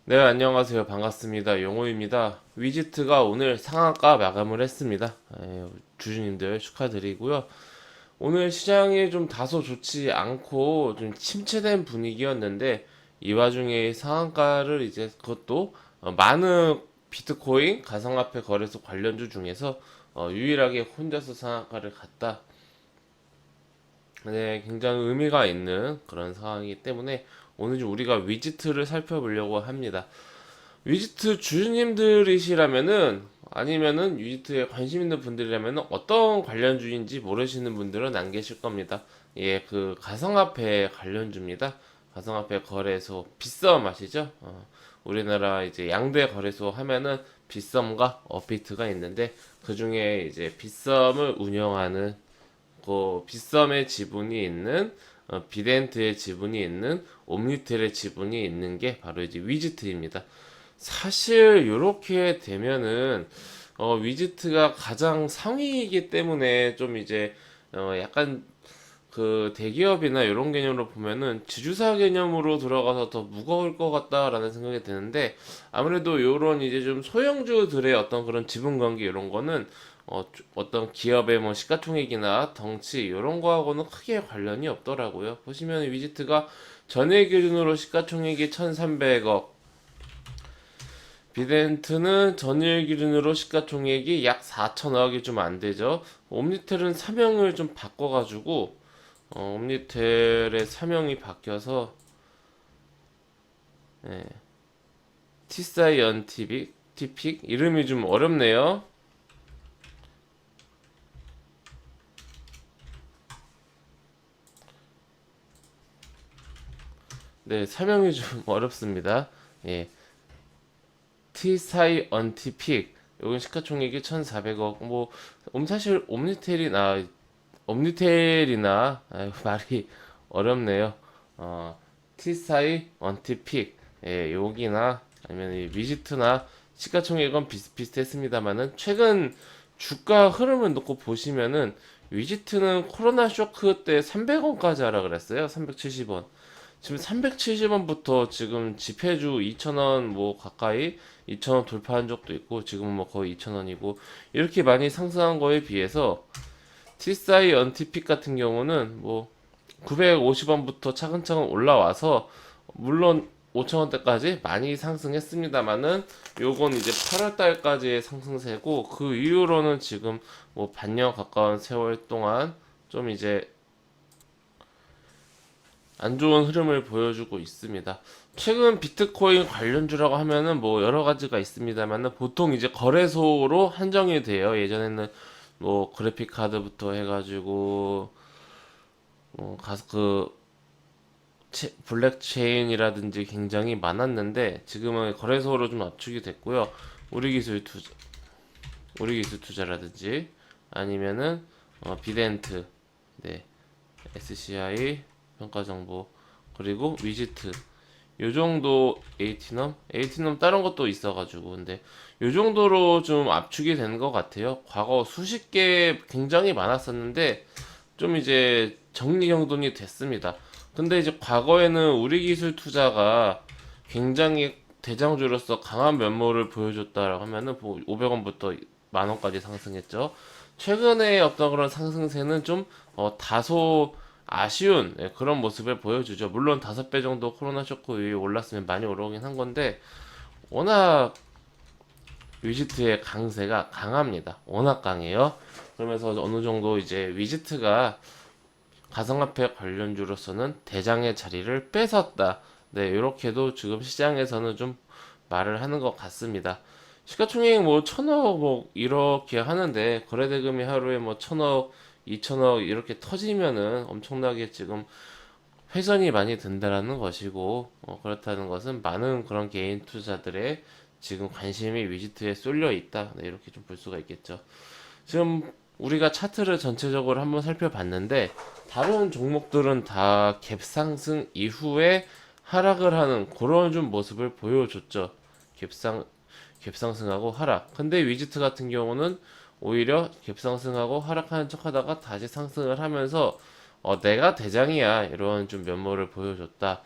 네, 안녕하세요. 반갑습니다. 용호입니다. 위지트가 오늘 상한가 마감을 했습니다. 주주님들 축하드리고요. 오늘 시장이 좀 다소 좋지 않고 좀 침체된 분위기였는데 이 와중에 상한가를 이제 그것도 많은 비트코인 가상화폐 거래소 관련주 중에서 유일하게 혼자서 상한가를 갔다. 네, 굉장히 의미가 있는 그런 상황이기 때문에 오늘 좀 우리가 위지트를 살펴보려고 합니다. 위지트 주주님들이시라면은 아니면은 위지트에 관심 있는 분들이라면은 어떤 관련주인지 모르시는 분들은 안 계실 겁니다. 예, 그 가상화폐 관련주입니다. 가상화폐 거래소 빗썸 아시죠? 우리나라 이제 양대 거래소 하면은 빗썸과 업비트가 있는데 그 중에 이제 빗썸을 운영하는 그 빗썸의 지분이 있는 비덴트의 지분이 있는 옴니텔의 지분이 있는 게 바로 이제 위지트입니다. 사실 이렇게 되면은 위지트가 가장 상위이기 때문에 좀 이제 약간 그 대기업이나 이런 개념으로 보면은 지주사 개념으로 들어가서 더 무거울 것 같다라는 생각이 드는데 아무래도 요런 이제 좀 소형주들의 어떤 그런 지분 관계 이런 거는 어떤 기업의 뭐 시가총액이나 덩치 이런 거하고는 크게 관련이 없더라고요. 보시면 위지트가 전일 기준으로 시가총액이 1,300억, 비덴트는 전일 기준으로 시가총액이 약 4천억이 좀 안 되죠. 옴니텔은 사명을 좀 바꿔가지고 옴니텔의 사명이 바뀌어서 예, 티사이언티픽 티픽 이름이 좀 어렵네요. 네, 사명이 좀 어렵습니다. 예, 티사이언티픽 요건 시가총액이 1,400억 뭐 사실 옴니텔이나 아유, 말이 어렵네요. 티사이 언티픽 여기나 아니면 이 위지트나 시가총액은 비슷비슷했습니다만은 최근 주가 흐름을 놓고 보시면은 위지트는 코로나 쇼크 때 300원까지 하라 그랬어요. 370원. 지금 370원부터 지금 지폐주 2,000원 뭐 가까이 2,000원 돌파한 적도 있고 지금은 뭐 거의 2,000원이고 이렇게 많이 상승한 거에 비해서 T사이 언티픽 같은 경우는 뭐 950원부터 차근차근 올라와서 물론 5,000원대까지 많이 상승했습니다만은 요건 이제 8월 달까지의 상승세고 그 이후로는 지금 뭐 반년 가까운 세월 동안 좀 이제 안 좋은 흐름을 보여주고 있습니다. 최근 비트코인 관련주라고 하면은 뭐 여러 가지가 있습니다만은 보통 이제 거래소로 한정이 돼요. 예전에는 뭐 그래픽 카드부터 해가지고 뭐 가서 그 블랙체인이라든지 굉장히 많았는데 지금은 거래소로 좀 압축이 됐고요. 우리 기술 투자, 우리 기술 투자라든지 아니면은 비덴트, 네, SCI 평가 정보 그리고 위지트 요 정도 에이티넘 다른 것도 있어가지고 근데 요 정도로 좀 압축이 된 것 같아요. 과거 수십 개 굉장히 많았었는데 좀 이제 정리정돈이 됐습니다. 근데 이제 과거에는 우리 기술 투자가 굉장히 대장주로서 강한 면모를 보여줬다라고 하면은 500원부터 만 원까지 상승했죠. 최근에 어떤 그런 상승세는 좀 다소 아쉬운 그런 모습을 보여주죠. 물론 5배 정도 코로나 쇼크 이후에 올랐으면 많이 올라오긴 한 건데 워낙 위지트의 강세가 강합니다. 워낙 강해요. 그러면서 어느 정도 이제 위지트가 가상화폐 관련주로서는 대장의 자리를 뺏었다. 네, 이렇게도 지금 시장에서는 좀 말을 하는 것 같습니다. 시가총액 뭐 1,000억 뭐 이렇게 하는데 거래대금이 하루에 뭐 1,000억, 2,000억 이렇게 터지면은 엄청나게 지금 회전이 많이 된다라는 것이고 그렇다는 것은 많은 그런 개인 투자들의 지금 관심이 위지트에 쏠려 있다. 네, 이렇게 좀 볼 수가 있겠죠. 지금 우리가 차트를 전체적으로 한번 살펴봤는데 다른 종목들은 다 갭상승 이후에 하락을 하는 그런 좀 모습을 보여줬죠. 갭상 갭상승하고 하락. 근데 위지트 같은 경우는 오히려 갭상승하고 하락하는 척하다가 다시 상승을 하면서 내가 대장이야 이런 좀 면모를 보여줬다.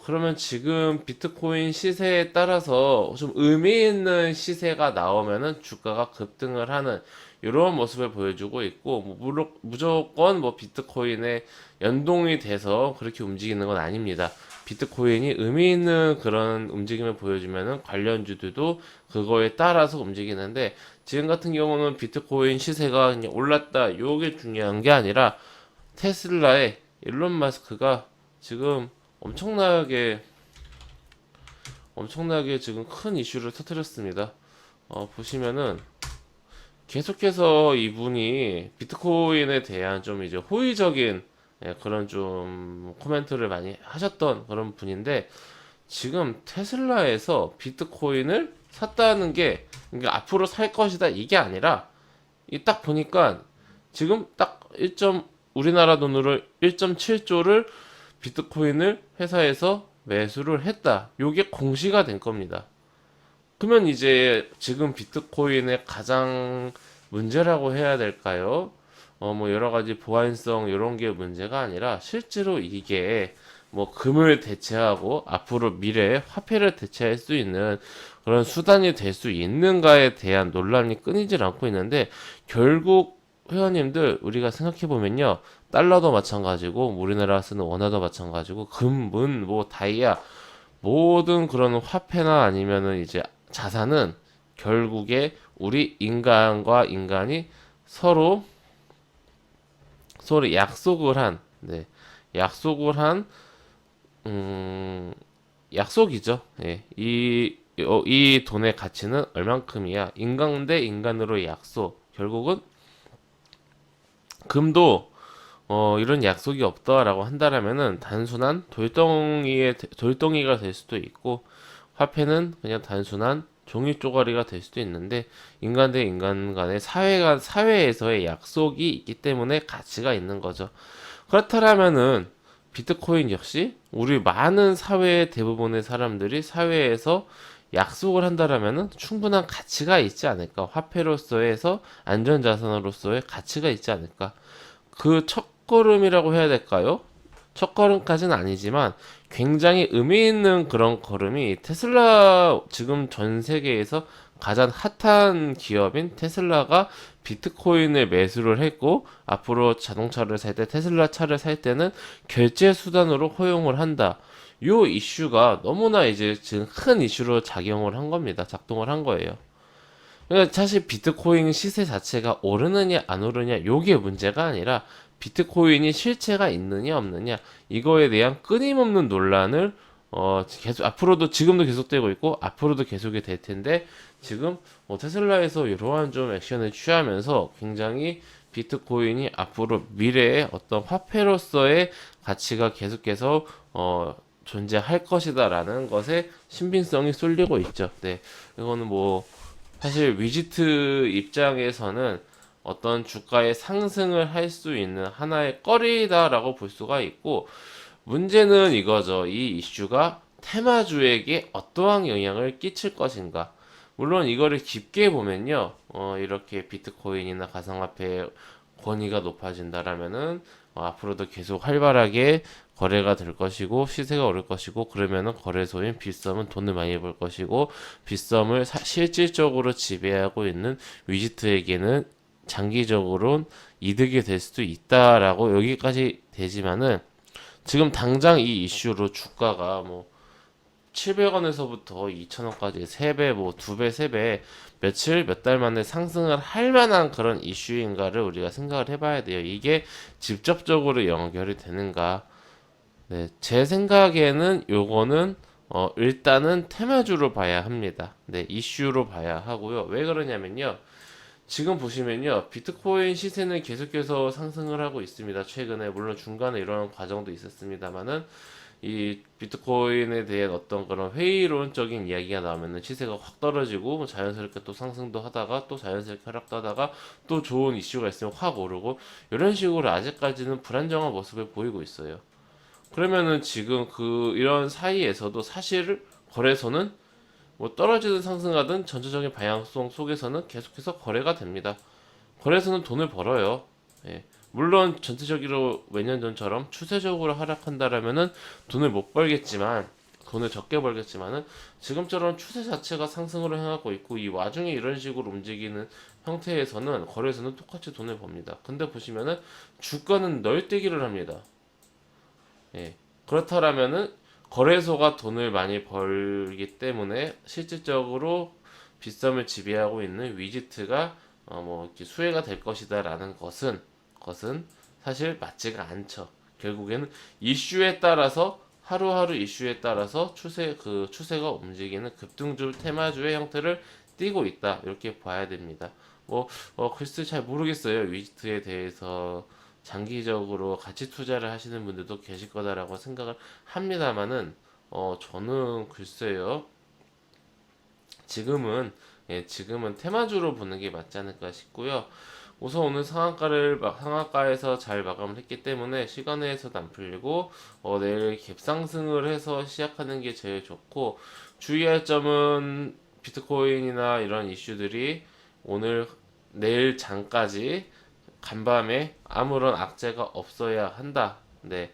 그러면 지금 비트코인 시세에 따라서 좀 의미 있는 시세가 나오면은 주가가 급등을 하는 이런 모습을 보여주고 있고, 뭐 무조건 뭐 비트코인에 연동이 돼서 그렇게 움직이는 건 아닙니다. 비트코인이 의미 있는 그런 움직임을 보여주면은 관련주들도 그거에 따라서 움직이는데, 지금 같은 경우는 비트코인 시세가 그냥 올랐다 요게 중요한 게 아니라 테슬라의 일론 마스크가 지금 엄청나게 지금 큰 이슈를 터뜨렸습니다. 보시면은 계속해서 이분이 비트코인에 대한 좀 이제 호의적인 그런 좀 코멘트를 많이 하셨던 그런 분인데, 지금 테슬라에서 비트코인을 샀다는 게 그러니까 앞으로 살 것이다 이게 아니라, 이 딱 보니까 지금 딱 1. 우리나라 돈으로 1.7조를 비트코인을 회사에서 매수를 했다. 요게 공시가 된 겁니다. 그러면 이제 지금 비트코인의 가장 문제라고 해야 될까요? 뭐 여러 가지 보안성 이런 게 문제가 아니라, 실제로 이게 뭐 금을 대체하고 앞으로 미래에 화폐를 대체할 수 있는 그런 수단이 될 수 있는가에 대한 논란이 끊이질 않고 있는데, 결국 회원님들 우리가 생각해 보면요, 달러도 마찬가지고 우리나라 쓰는 원화도 마찬가지고 금, 문, 뭐 다이아 모든 그런 화폐나 아니면은 이제 자산은 결국에 우리 인간과 인간이 서로 약속을 한, 네, 약속을 한, 약속이죠. 예, 이 돈의 가치는 얼만큼이야. 인간 대 인간으로의 약속. 결국은 금도 이런 약속이 없다라고 한다라면은 단순한 돌덩이가 될 수도 있고, 화폐는 그냥 단순한 종이 쪼가리가 될 수도 있는데, 인간 대 인간 간의 사회에서의 약속이 있기 때문에 가치가 있는 거죠. 그렇다면은 비트코인 역시 우리 많은 사회의 대부분의 사람들이 사회에서 약속을 한다라면은 충분한 가치가 있지 않을까? 화폐로서에서 안전자산으로서의 가치가 있지 않을까? 그 첫걸음이라고 해야 될까요? 첫걸음까지는 아니지만 굉장히 의미 있는 그런 걸음이, 테슬라 지금 전 세계에서 가장 핫한 기업인 테슬라가 비트코인을 매수를 했고, 앞으로 자동차를 살 때, 테슬라 차를 살 때는 결제 수단으로 허용을 한다. 요 이슈가 너무나 이제 지금 큰 이슈로 작동을 한 거예요. 그러니까 사실 비트코인 시세 자체가 오르느냐 안 오르냐 요게 문제가 아니라, 비트코인이 실체가 있느냐 없느냐 이거에 대한 끊임없는 논란을 계속 앞으로도, 지금도 계속되고 있고 앞으로도 계속이 될 텐데, 지금 테슬라에서 이러한 좀 액션을 취하면서 굉장히 비트코인이 앞으로 미래의 어떤 화폐로서의 가치가 계속해서 존재할 것이다라는 것에 신빙성이 쏠리고 있죠. 네, 이거는 뭐 사실 위지트 입장에서는 어떤 주가의 상승을 할 수 있는 하나의 꺼리다라고 볼 수가 있고, 문제는 이거죠. 이 이슈가 테마주에게 어떠한 영향을 끼칠 것인가. 물론 이거를 깊게 보면요, 이렇게 비트코인이나 가상화폐의 권위가 높아진다라면은 앞으로도 계속 활발하게 거래가 될 것이고 시세가 오를 것이고, 그러면은 거래소인 빗썸은 돈을 많이 벌 것이고, 빗썸을 실질적으로 지배하고 있는 위지트에게는 장기적으로는 이득이 될 수도 있다라고 여기까지 되지만은, 지금 당장 이 이슈로 주가가 뭐 700원에서부터 2,000원까지 3배, 뭐 2배, 3배, 며칠, 몇 달 만에 상승을 할 만한 그런 이슈인가를 우리가 생각을 해봐야 돼요. 이게 직접적으로 연결이 되는가? 네, 제 생각에는 요거는 일단은 테마주로 봐야 합니다. 네, 이슈로 봐야 하고요. 왜 그러냐면요, 지금 보시면요, 비트코인 시세는 계속해서 상승을 하고 있습니다. 최근에 물론 중간에 이런 과정도 있었습니다만은, 이 비트코인에 대한 어떤 그런 회의론적인 이야기가 나오면은 시세가 확 떨어지고 자연스럽게 또 상승도 하다가 또 자연스럽게 하락도 하다가 또 좋은 이슈가 있으면 확 오르고, 이런 식으로 아직까지는 불안정한 모습을 보이고 있어요. 그러면은 지금 이런 사이에서도 사실 거래소는 뭐 떨어지든 상승하든 전체적인 방향성 속에서는 계속해서 거래가 됩니다. 거래소는 돈을 벌어요. 예. 물론 전체적으로 몇 년 전처럼 추세적으로 하락한다라면은 돈을 못 벌겠지만 돈을 적게 벌겠지만은 지금처럼 추세 자체가 상승으로 향하고 있고 이 와중에 이런 식으로 움직이는 형태에서는 거래소는 똑같이 돈을 법니다. 근데 보시면은 주가는 널뛰기를 합니다. 예. 그렇다라면은 거래소가 돈을 많이 벌기 때문에 실질적으로 빗썸을 지배하고 있는 위지트가 뭐 이렇게 수혜가 될 것이다라는 것은 사실 맞지가 않죠. 결국에는 이슈에 따라서 하루하루 이슈에 따라서 추세가 움직이는 급등주 테마주의 형태를 띠고 있다 이렇게 봐야 됩니다. 글쎄 잘 모르겠어요. 위지트에 대해서 장기적으로 가치 투자를 하시는 분들도 계실 거다라고 생각을 합니다만은 저는 글쎄요. 지금은 지금은 테마주로 보는 게 맞지 않을까 싶고요. 우선 오늘 상한가에서 잘 마감을 했기 때문에 시간에서도 안 풀리고 내일 갭상승을 해서 시작하는 게 제일 좋고 주의할 점은 비트코인이나 이런 이슈들이 오늘 내일 장까지 간밤에 아무런 악재가 없어야 한다. 네.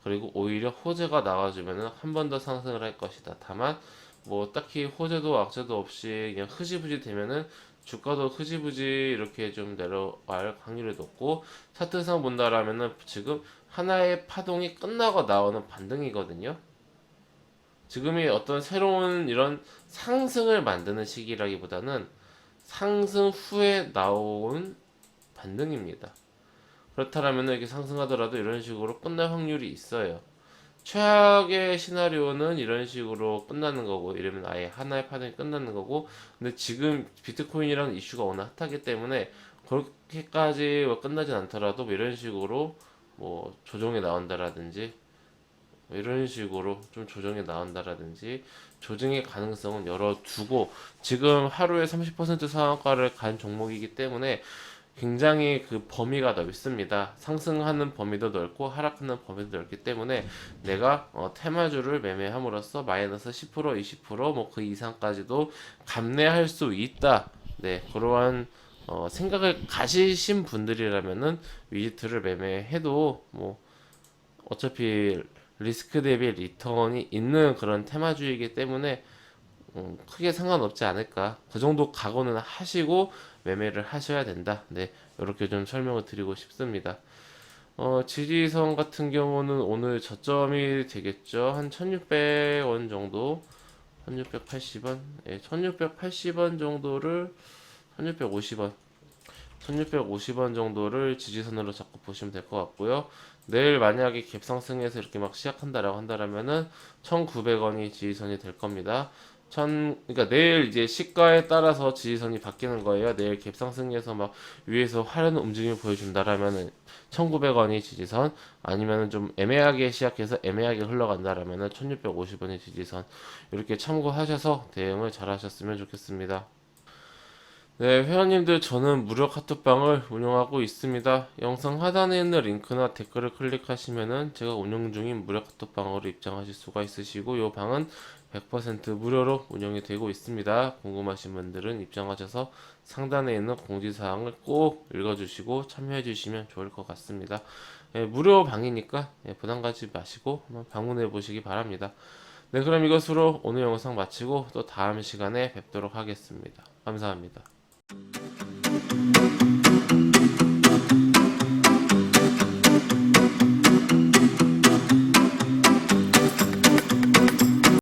그리고 오히려 호재가 나와주면은 한 번 더 상승을 할 것이다. 다만 뭐 딱히 호재도 악재도 없이 그냥 흐지부지 되면은 주가도 흐지부지 이렇게 좀 내려갈 확률이 높고 차트상 본다라면은 지금 하나의 파동이 끝나고 나오는 반등이거든요. 지금이 어떤 새로운 이런 상승을 만드는 시기라기보다는 상승 후에 나온 반등입니다. 그렇다면 이렇게 상승하더라도 이런 식으로 끝날 확률이 있어요. 최악의 시나리오는 이런 식으로 끝나는 거고, 이러면 아예 하나의 파동이 끝나는 거고, 근데 지금 비트코인이라는 이슈가 워낙 핫하기 때문에 그렇게까지 끝나진 않더라도 뭐 이런 식으로 뭐 조정이 나온다라든지, 뭐 이런 식으로 좀 조정이 나온다라든지, 조정의 가능성은 열어두고, 지금 하루에 30% 상한가를 간 종목이기 때문에 굉장히 그 범위가 넓습니다. 상승하는 범위도 넓고 하락하는 범위도 넓기 때문에 내가 테마주를 매매함으로써 마이너스 10% 20%뭐 그 이상까지도 감내할 수 있다. 네, 그러한 생각을 가지신 분들이라면은 위지트를 매매해도 뭐 어차피 리스크 대비 리턴이 있는 그런 테마주이기 때문에 크게 상관없지 않을까. 그 정도 각오는 하시고 매매를 하셔야 된다. 네, 이렇게 좀 설명을 드리고 싶습니다. 지지선 같은 경우는 오늘 저점이 되겠죠. 한 1600원 정도, 1680원, 예, 1680원 정도를, 1650원, 1650원 정도를 지지선으로 잡고 보시면 될 것 같고요. 내일 만약에 갭상승해서 이렇게 막 시작한다라고 한다면은 1900원이 지지선이 될 겁니다. 그러니까 내일 이제 시가에 따라서 지지선이 바뀌는 거예요. 내일 갭상승해서 막 위에서 화려한 움직임을 보여준다라면은 1900원이 지지선, 아니면은 좀 애매하게 시작해서 애매하게 흘러간다라면은 1650원이 지지선, 이렇게 참고하셔서 대응을 잘 하셨으면 좋겠습니다. 네, 회원님들, 저는 무료 카톡방을 운영하고 있습니다. 영상 하단에 있는 링크나 댓글을 클릭하시면은 제가 운영 중인 무료 카톡방으로 입장하실 수가 있으시고, 이 방은 100% 무료로 운영이 되고 있습니다. 궁금하신 분들은 입장하셔서 상단에 있는 공지사항을 꼭 읽어주시고 참여해주시면 좋을 것 같습니다. 무료 방이니까 부담 가지 마시고 한번 방문해 보시기 바랍니다. 네, 그럼 이것으로 오늘 영상 마치고 또 다음 시간에 뵙도록 하겠습니다. 감사합니다.